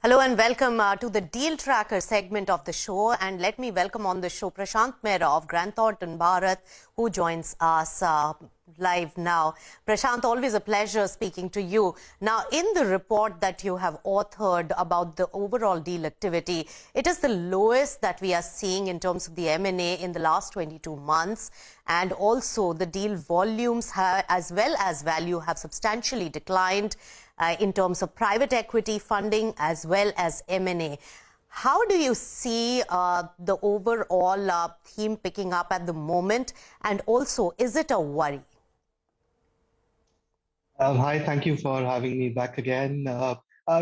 Hello and welcome to the Deal Tracker segment of the show. And let me welcome on the show Prashant Mehra of Thornton, Bharat, who joins us live now. Prashant, always a pleasure speaking to you. Now, in the report that you have authored about the overall deal activity, it is the lowest that we are seeing in terms of the M&A in the last 22 months. And also the deal volumes as well as value have substantially declined in terms of private equity funding as well as M&A. How do you see the overall theme picking up at the moment? And also, is it a worry? Hi, thank you for having me back again.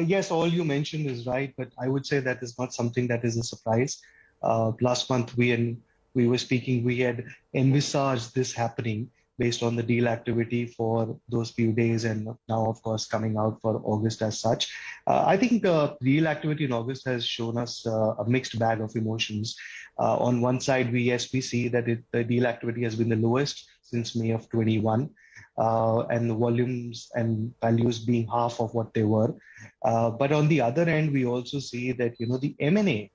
Yes, all you mentioned is right, but I would say that is not something that is a surprise. Last month, we were speaking, we had envisaged this happening based on the deal activity for those few days, and now, of course, coming out for August as such. I think deal activity in August has shown us a mixed bag of emotions. On one side, we see that the deal activity has been the lowest since May of 21. And the volumes and values being half of what they were. But on the other end, we also see that, the M&A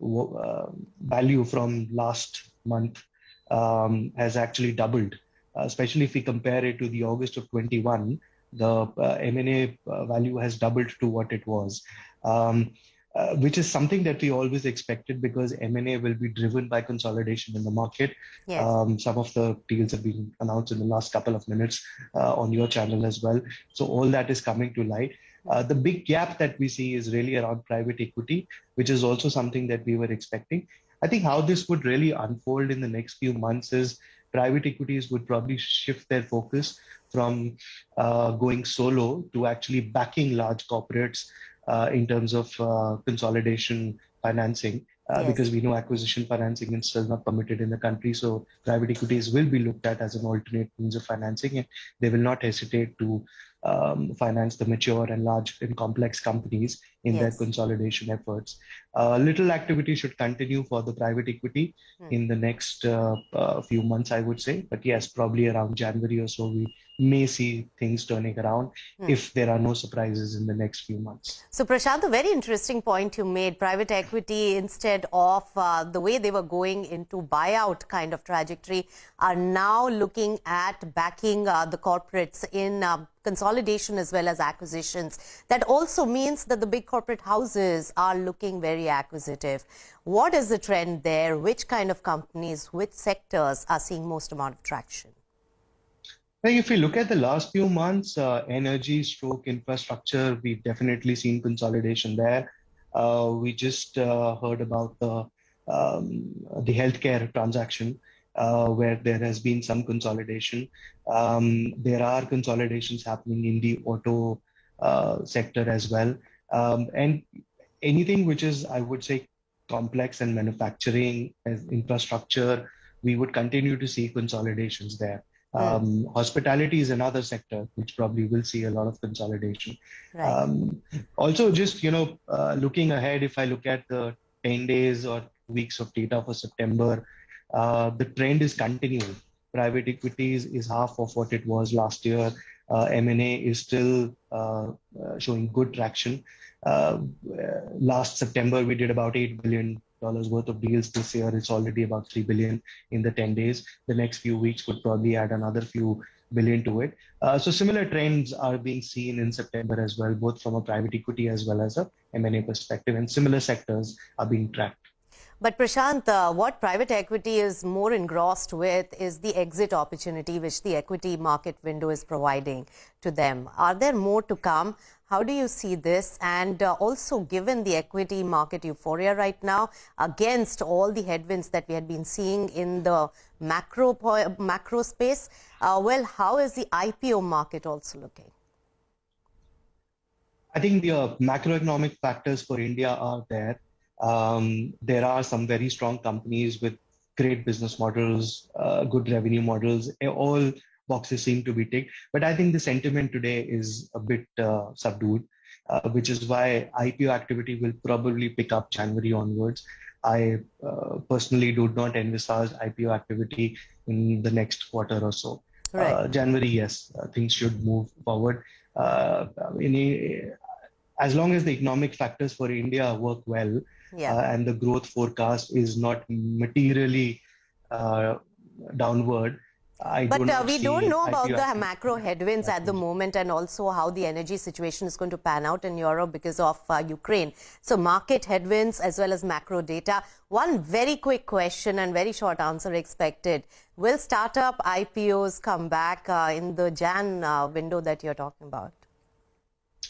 value from last month has actually doubled, especially if we compare it to the August of 21, the M&A value has doubled to what it was. Which is something that we always expected because M&A will be driven by consolidation in the market. Yes. Some of the deals have been announced in the last couple of minutes on your channel as well. So all that is coming to light. The big gap that we see is really around private equity, which is also something that we were expecting. I think how this would really unfold in the next few months is private equities would probably shift their focus from going solo to actually backing large corporates in terms of consolidation financing, Yes. because we know acquisition financing is still not permitted in the country. So private equities will be looked at as an alternate means of financing, and they will not hesitate to finance the mature and large and complex companies in their consolidation efforts. Little activity should continue for the private equity in the next few months, I would say. But yes, probably around January or so, we may see things turning around if there are no surprises in the next few months. So Prashant, a very interesting point you made. Private equity, instead of the way they were going into buyout kind of trajectory, are now looking at backing the corporates in consolidation as well as acquisitions. That also means that the big corporate houses are looking very acquisitive. What is the trend there? Which kind of companies, which sectors are seeing most amount of traction? If we look at the last few months, energy stroke infrastructure, we've definitely seen consolidation there. We just heard about the healthcare transaction where there has been some consolidation. There are consolidations happening in the auto sector as well. And anything which is, I would say, complex and manufacturing as infrastructure, we would continue to see consolidations there. Hospitality is another sector which probably will see a lot of consolidation. Right. Also, just looking ahead, if I look at the 10 days or weeks of data for September, the trend is continuing. Private equities is half of what it was last year. M&A is still showing good traction. Last September, we did about $8 billion worth of deals. This year, it's already about $3 billion in the 10 days. The next few weeks would probably add another few billion to it. So similar trends are being seen in September as well, both from a private equity as well as a M&A perspective, and similar sectors are being tracked. But Prashant, what private equity is more engrossed with is the exit opportunity which the equity market window is providing to them. Are there more to come? How do you see this? And also, given the equity market euphoria right now, against all the headwinds that we had been seeing in the macro space, well, how is the IPO market also looking? I think the macroeconomic factors for India are there. There are some very strong companies with great business models, good revenue models. All boxes seem to be ticked. But I think the sentiment today is a bit subdued, which is why IPO activity will probably pick up January onwards. I personally do not envisage IPO activity in the next quarter or so. Right. January, yes, things should move forward. as long as the economic factors for India work well, and the growth forecast is not materially downward, But we see don't know about IPO the activity macro headwinds at the moment, and also how the energy situation is going to pan out in Europe because of Ukraine. So market headwinds as well as macro data. One very quick question and very short answer expected. Will startup IPOs come back in the Jan window that you're talking about?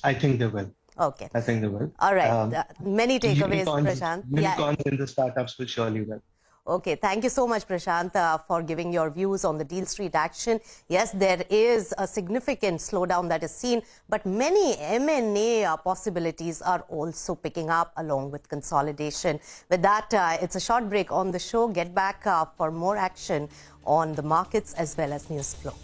I think they will. Okay. I think they will. All right. Many takeaways, Prashant. Unicorns in the startups will surely will. Okay, thank you so much, Prashant, for giving your views on the Deal Street action. Yes, there is a significant slowdown that is seen, but many M&A possibilities are also picking up along with consolidation. With that, it's a short break on the show. Get back for more action on the markets as well as news flow.